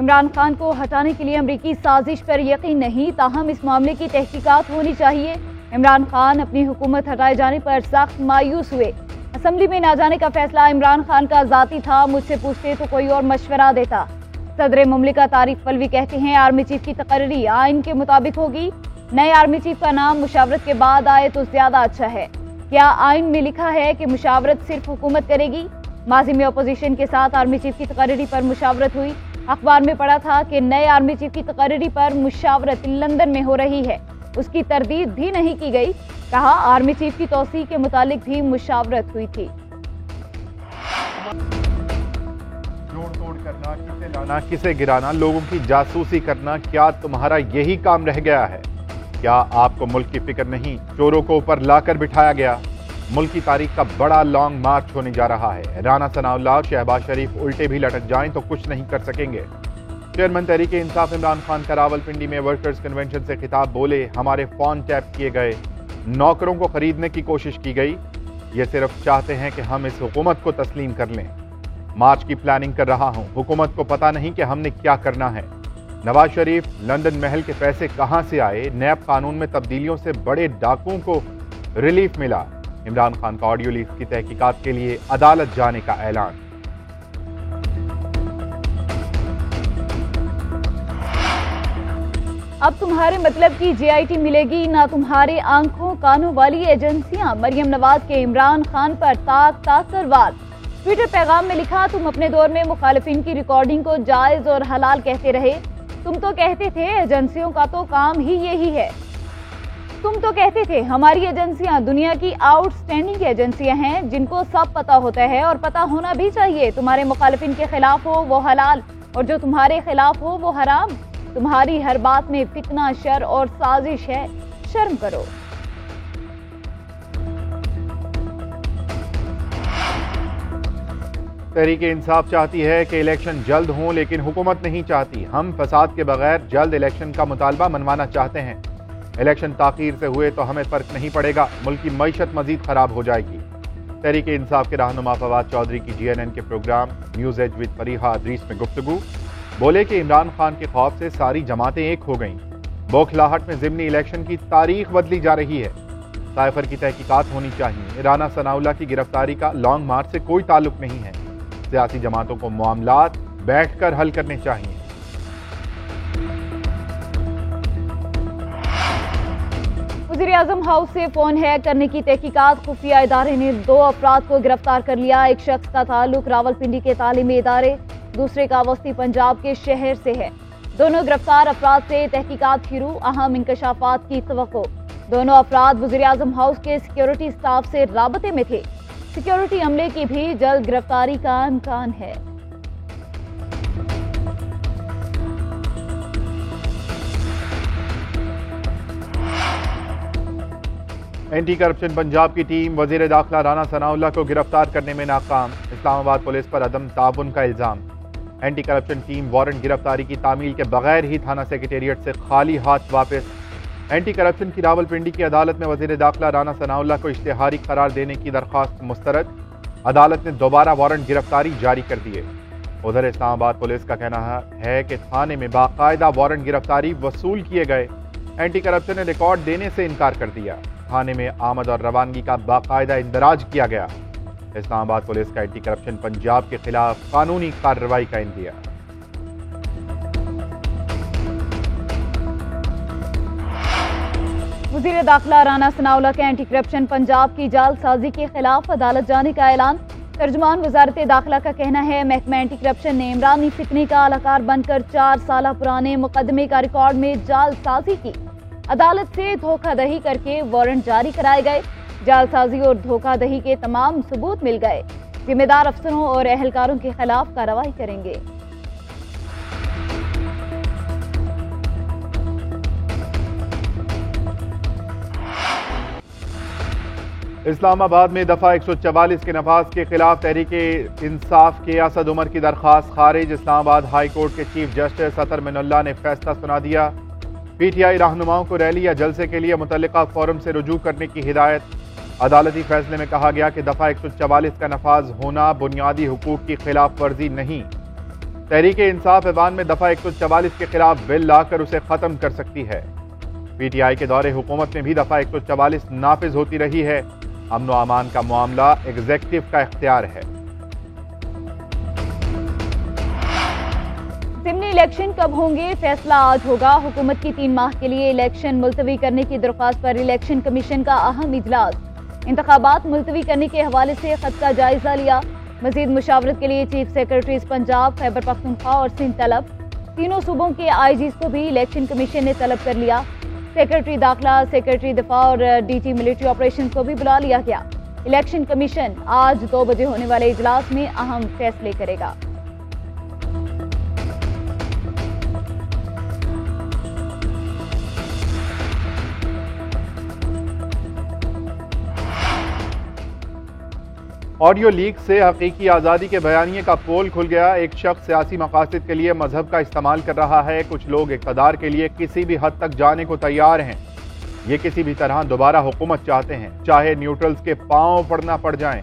इमरान खान को हटाने के लिए अमरीकी साजिश पर यकीन नहीं, ताहम इस मामले की तहकीकात होनी चाहिए। इमरान खान अपनी हुकूमत हटाए जाने पर सख्त मायूस हुए। असम्बली में ना जाने का फैसला इमरान खान का जाती था, मुझसे पूछते तो कोई और मशवरा देता। सदर मुमलिकत आरिफ अलवी कहते हैं आर्मी चीफ की तकर्री आइन के मुताबिक होगी। नए आर्मी चीफ का नाम मुशावरत के बाद आए तो ज्यादा अच्छा है। क्या आइन में लिखा है कि मुशावरत सिर्फ हुकूमत करेगी? माजी में अपोजिशन के साथ आर्मी चीफ की तकर्री पर मुशावरत हुई। अखबार में पढ़ा था कि नए आर्मी चीफ की तकर्री पर मुशावरत लंदन में हो रही है, उसकी तरदीद भी नहीं की गई। कहा आर्मी चीफ की तौसीक के मुतालिक भी मुशावरत हुई थी। जोड़ तोड़ करना, किसे लाना किसे गिराना, लोगों की जासूसी करना, क्या तुम्हारा यही काम रह गया है? क्या आपको मुल्क की फिक्र नहीं? चोरों को ऊपर लाकर बिठाया गया। मुल्क की तारीख का बड़ा लॉन्ग मार्च होने जा रहा है। राना सनाउल्लाह और शहबाज शरीफ उल्टे भी लटक जाएं तो कुछ नहीं कर सकेंगे। चेयरमैन तहरीक इंसाफ इमरान खान का रावलपिंडी में वर्कर्स कन्वेंशन से खिताब, बोले हमारे फोन टैप किए गए, नौकरों को खरीदने की कोशिश की गई। ये सिर्फ चाहते हैं कि हम इस हुकूमत को तस्लीम कर लें। मार्च की प्लानिंग कर रहा हूं, हुकूमत को पता नहीं कि हमने क्या करना है। नवाज शरीफ लंदन महल के पैसे कहां से आए? नैब कानून में तब्दीलियों से बड़े डाकुओं को रिलीफ मिला। इमरान खान का ऑडियो लीक की तहकीकात के लिए अदालत जाने का ऐलान। अब तुम्हारे मतलब की JIT मिलेगी ना तुम्हारे आंखों कानों वाली एजेंसियां। मरियम नवाज के इमरान खान पर ताक ताक कर वार। ट्विटर पैगाम में लिखा तुम अपने दौर में मुखालिफिन की रिकॉर्डिंग को जायज और हलाल कहते रहे। तुम तो कहते थे एजेंसियों का तो काम ही यही है। तुम तो कहते थे हमारी एजेंसियां दुनिया की आउटस्टैंडिंग एजेंसियां हैं जिनको सब पता होता है और पता होना भी चाहिए। तुम्हारे मुखालिफिन के खिलाफ हो वो हलाल और जो तुम्हारे खिलाफ हो वो हराम। तुम्हारी हर बात में फितना, शर और साजिश है, शर्म करो। तहरीक इंसाफ चाहती है कि इलेक्शन जल्द हों, लेकिन हुकूमत नहीं चाहती। हम फसाद के बगैर जल्द इलेक्शन का मुतालबा मनवाना चाहते हैं। इलेक्शन ताखीर से हुए तो हमें फर्क नहीं पड़ेगा, मुल्क की मईशत मजीद खराब हो जाएगी। तहरीक इंसाफ के रहनुमा फवाद चौधरी की GNN के programme news edge with Fareeha Idrees में गुफ्तगू, बोले कि इमरान खान के खौफ से सारी जमातें एक हो गईं। बौखलाहट में ज़िमनी इलेक्शन की तारीख बदली जा रही है। साइफर की तहकीकात होनी चाहिए। राना सनाउल्लाह की गिरफ्तारी का लॉन्ग मार्च से कोई ताल्लुक नहीं है। सियासी जमातों को मामलात बैठकर हल करने चाहिए। वज़ीर-ए-आज़म हाउस से फोन हैक करने की तहकीकात, खुफिया इदारे ने 2 अफराद को गिरफ्तार कर लिया। एक शख्स का ताल्लुक रावलपिंडी के तालीमी इदारे, दूसरे का वस्ती पंजाब के शहर से है। दोनों गिरफ्तार अफराद से तहकीकात शुरू, अहम इंकशाफात की तवक्को। दोनों अफराद वज़ीर-ए-आज़म हाउस के सिक्योरिटी स्टाफ से राबते में थे। सिक्योरिटी अमले की भी जल्द गिरफ्तारी का इम्कान है। एंटी करप्शन पंजाब की टीम वजीर दाखिला राना सनाउल्लाह को गिरफ्तार करने में नाकाम। इस्लामाबाद पुलिस पर अदम ताउन का इल्जाम। एंटी करप्शन टीम वारंट गिरफ्तारी की तामील के बगैर ही थाना सेक्रेटेरिएट से खाली हाथ वापस। एंटी करप्शन की रावलपिंडी की अदालत में वजीर दाखिला राना सनाउल्लाह को इश्तिहारी करार देने की दरख्वास्त मुस्तरद। अदालत ने दोबारा वारंट गिरफ्तारी जारी कर दिए। उधर इस्लामाबाद पुलिस का कहना है कि थाने में बाकायदा वारंट गिरफ्तारी वसूल किए गए। एंटी करप्शन ने रिकॉर्ड देने से इनकार कर दिया। थाने में आमद और रवानगी का बाकायदा इंदराज किया गया। इस्लामाबाद पुलिस का एंटी करप्शन पंजाब के खिलाफ कानूनी कार्रवाई का इंदिया। वज़ीर दाखिला राना सनाउल्लाह के एंटी करप्शन पंजाब की जालसाजी के खिलाफ अदालत जाने का ऐलान। तर्जुमान वजारत दाखिला का कहना है महकमा एंटी करप्शन ने इमरानी फितने का अलाकार बनकर 4 साल पुराने मुकदमे का रिकॉर्ड में जालसाजी की। अदालत से धोखाधड़ी करके वारंट जारी कराए गए। जालसाजी और धोखाधड़ी के तमाम सबूत मिल गए। जिम्मेदार अफसरों और एहलकारों के खिलाफ कार्रवाई करेंगे। इस्लामाबाद में दफा 144 के नफाज के खिलाफ तहरीके इंसाफ के असद उमर की दरख्वास्त खारिज। इस्लामाबाद हाई कोर्ट के चीफ जस्टिस अतर मिनुल्लाह ने फैसला सुना दिया। PTI रहनुमाओं को रैली या जलसे के लिए मुतल्लिका फोरम से रुजू करने की हिदायत। अदालती फैसले में कहा गया कि दफा 144 का नफाज होना बुनियादी हुकूक की खिलाफ वर्जी नहीं। तहरीक इंसाफ ऐवान में दफा 144 के खिलाफ बिल लाकर उसे खत्म कर सकती है। पीटीआई के दौरे हुकूमत में भी दफा 144 नाफिज होती रही है। अमन व अमान का मामला एग्जीक्यूटिव का इख्तियार है। ज़िमनी इलेक्शन कब होंगे, फैसला आज होगा। हुकूमत की 3 माह के लिए इलेक्शन मुलतवी करने की दरख्वास्त पर इलेक्शन कमीशन का अहम इजलास। इंतखाबात मुलतवी करने के हवाले से खत का जायजा लिया। मजीद मुशावरत के लिए चीफ सेक्रेटरीज पंजाब, खैबर पख्तूनख्वा और सिंध तलब। तीनों सूबों के आईजीज को भी इलेक्शन कमीशन ने तलब कर लिया। सेक्रेटरी दाखिला, सेक्रेटरी दिफा और डीजी मिलिट्री ऑपरेशन को भी बुला लिया गया। इलेक्शन कमीशन आज 2 बजे होने वाले इजलास में अहम फैसले करेगा। ऑडियो लीक से हकीकी आज़ादी के बयानिए का पोल खुल गया। एक शख्स सियासी मकासद के लिए मजहब का इस्तेमाल कर रहा है। कुछ लोग इक़्तिदार के लिए किसी भी हद तक जाने को तैयार हैं। ये किसी भी तरह दोबारा हुकूमत चाहते हैं, चाहे न्यूट्रल्स के पांव पड़ना पड़ जाएं।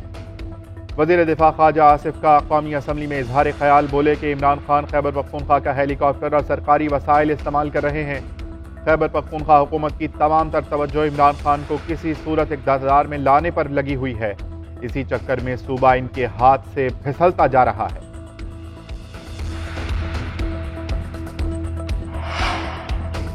वज़ीर दिफा ख्वाजा आसिफ का कौमी असम्बली में इजहार ख्याल, बोले कि इमरान खान खैबर पख्तूनख्वा का हेलीकॉप्टर और सरकारी वसाइल इस्तेमाल कर रहे हैं। खैबर पख्तूनख्वा हुकूमत की तमाम तर तवज्जो इमरान खान को किसी सूरत इक़्तिदार में लाने पर लगी हुई है। इसी चक्कर में सूबा इनके हाथ से फिसलता जा रहा है।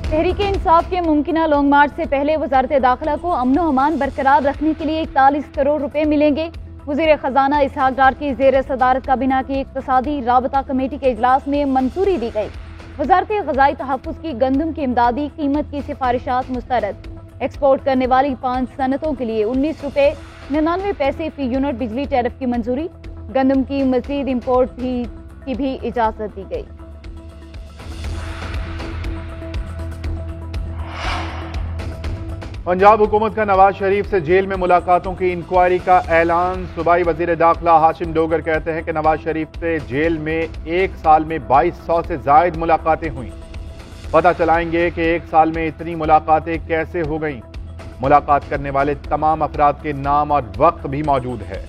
तहरीक इंसाफ के मुमकिना लॉन्ग मार्च से पहले वजारत दाखिला को अमन व अमान बरकरार रखने के लिए 41 करोड़ रुपए मिलेंगे। वज़ीर खजाना इसहाक डार की ज़ेर सदारत काबीना की इक़्तिसादी राबता कमेटी के इजलास में मंजूरी दी गई। वजारत ग़ज़ाई तहफ़्फ़ुज़ की गंदम की इमदादी कीमत की सिफारिशात मुस्तरद। एक्सपोर्ट करने वाली 5 सनतों के लिए 19 रुपये 99 पैसे फी यूनिट बिजली टैरिफ की मंजूरी। गंदम की मजीद इम्पोर्ट की भी इजाजत दी गई। पंजाब हुकूमत का नवाज शरीफ से जेल में मुलाकातों की इंक्वायरी का ऐलान। सूबाई वजीर दाखिला हाशिम डोगर कहते हैं कि नवाज शरीफ से जेल में 1 साल में 2200 से जायद मुलाकातें हुई। पता चलाएंगे कि 1 साल में इतनी मुलाकातें कैसे हो गईं। मुलाकात करने वाले तमाम अफराद के नाम और वक्त भी मौजूद है।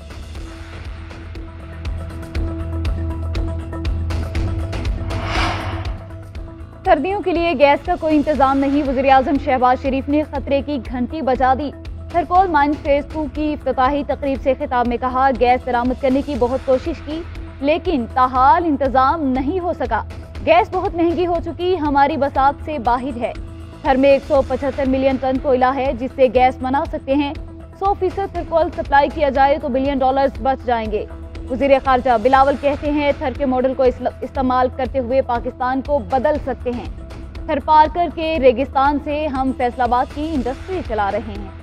सर्दियों के लिए गैस का कोई इंतजाम नहीं, वज़ीर आज़म शहबाज शरीफ ने खतरे की घंटी बजा दी। थरकोल माइन फेज 2 की इफ्तिताही तकरीब से खिताब में कहा, गैस बरामद करने की बहुत कोशिश की लेकिन ताहाल इंतजाम नहीं हो सका। गैस बहुत महंगी हो चुकी, हमारी बसात से बाहिर है। घर में 175 मिलियन टन कोयला है जिससे गैस बना सकते हैं। 100% थरकोल सप्लाई किया जाए तो $1 बिलियन बच जाएंगे। वज़ीर ख़ारजा बिलावल कहते हैं, थर के मॉडल को इस्तेमाल करते हुए पाकिस्तान को बदल सकते हैं। थर पार्कर के रेगिस्तान से हम फैसलाबाद की इंडस्ट्री चला रहे हैं।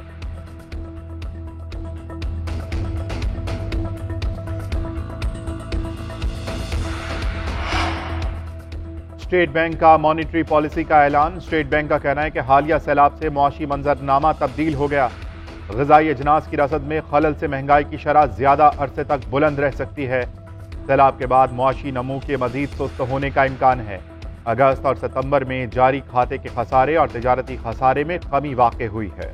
स्टेट बैंक का मॉनिटरी पॉलिसी का ऐलान। स्टेट बैंक का कहना है कि हालिया सैलाब से मुआशी मंजरनामा तब्दील हो गया। ग़िज़ाई अजनास की रसद में खलल से महंगाई की शरह ज्यादा अरसे तक बुलंद रह सकती है। सैलाब के बाद मुआशी नमू के मजीद सुस्त होने का इम्कान है। अगस्त और सितंबर में जारी खाते के खसारे और तिजारती खसारे में कमी वाक़ई हुई है।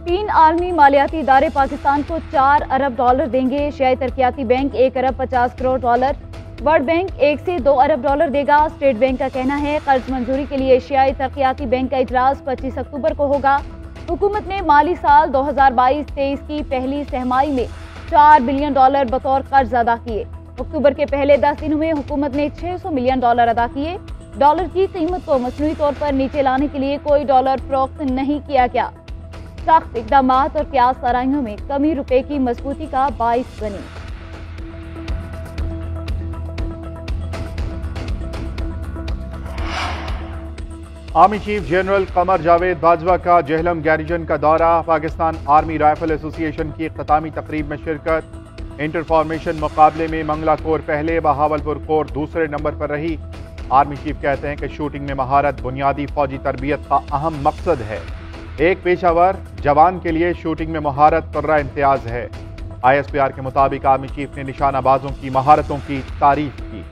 तीन आलमी मालियाती इदारे पाकिस्तान को $4 अरब देंगे। एशियाई तरक्याती बैंक $1 अरब 50 करोड़। वर्ल्ड बैंक $1 से $2 अरब देगा। स्टेट बैंक का कहना है, कर्ज मंजूरी के लिए एशियाई तरक्याती बैंक का इजलास 25 अक्टूबर को होगा। हुकूमत ने माली साल 2022-23 की पहली सहमाई में $4 बिलियन बतौर कर्ज अदा किए। अक्टूबर के पहले 10 दिनों में हुकूमत ने $600 मिलियन अदा किए। डॉलर की कीमत को मसनूई तौर पर नीचे लाने के लिए कोई डॉलर फरोख्त नहीं किया गया। सख्त इकदाम और प्याज सराइयों में कमी रुपए की मजबूती का बाइस बनी। Army chief general Qamar Javed Bajwa का जेहलम गैरिजन का दौरा। पाकिस्तान आर्मी राइफल एसोसिएशन की इख्तितामी तकरीब में शिरकत। इंटर फॉर्मेशन मुकाबले में मंगला कोर पहले, बहावलपुर कोर दूसरे नंबर पर रही। आर्मी चीफ कहते हैं कि शूटिंग में महारत बुनियादी फौजी तरबियत का अहम मकसद है। एक पेशावर जवान के लिए शूटिंग में महारत कर्रा इम्तियाज है। ISPR के मुताबिक आर्मी चीफ ने निशानाबाजों की महारतों की तारीफ की।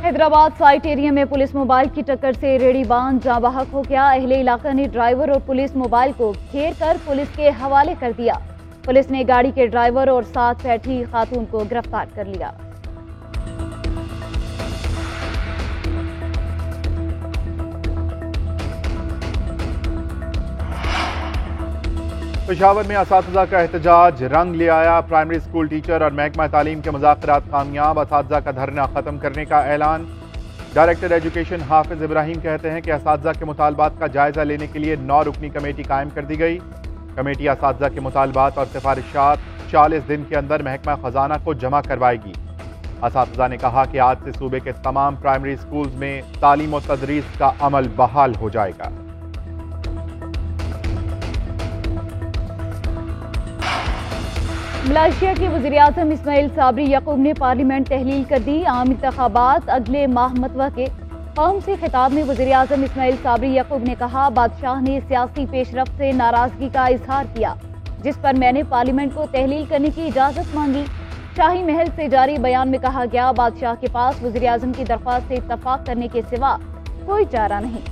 हैदराबाद साइट एरिया में पुलिस मोबाइल की टक्कर से रेडी बांध जाँ बहक हो गया। अहले इलाका ने ड्राइवर और पुलिस मोबाइल को घेर कर पुलिस के हवाले कर दिया। पुलिस ने गाड़ी के ड्राइवर और साथ बैठी खातून को गिरफ्तार कर लिया। पेशावर में असातिज़ा का एहतजाज रंग ले आया। प्राइमरी स्कूल टीचर और महकमा तालीम के मुज़ाकरात कामयाब। असातिज़ा का धरना ख़त्म करने का ऐलान। डायरेक्टर एजुकेशन हाफिज इब्राहिम कहते हैं कि असातिज़ा के मुतालबात का जायज़ा लेने के लिए 9 रुकनी कमेटी कायम कर दी गई। कमेटी असातिज़ा के मुतालबात और सिफारिशात 40 दिन के अंदर महकमा ख़जाना को जमा करवाएगी। असातिज़ा ने कहा कि आज से सूबे के तमाम प्राइमरी स्कूल्स में तालीम और तदरीस का अमल बहाल हो जाएगा। मलेशिया के वज़ीर-ए-आज़म इस्माइल साबरी याकूब ने पार्लियामेंट तहलील कर दी। आम इंतखाबात अगले माह मतवा के। कौम से खिताब में वज़ीर-ए-आज़म इस्माइल साबरी याकूब ने कहा, बादशाह ने सियासी पेशरफ्त से नाराजगी का इजहार किया, जिस पर मैंने पार्लियामेंट को तहलील करने की इजाजत मांगी। शाही महल से जारी बयान में कहा गया, बादशाह के पास वज़ीर-ए-आज़म की दरख्वास्त से इत्तफाक करने के सिवा कोई चारा नहीं।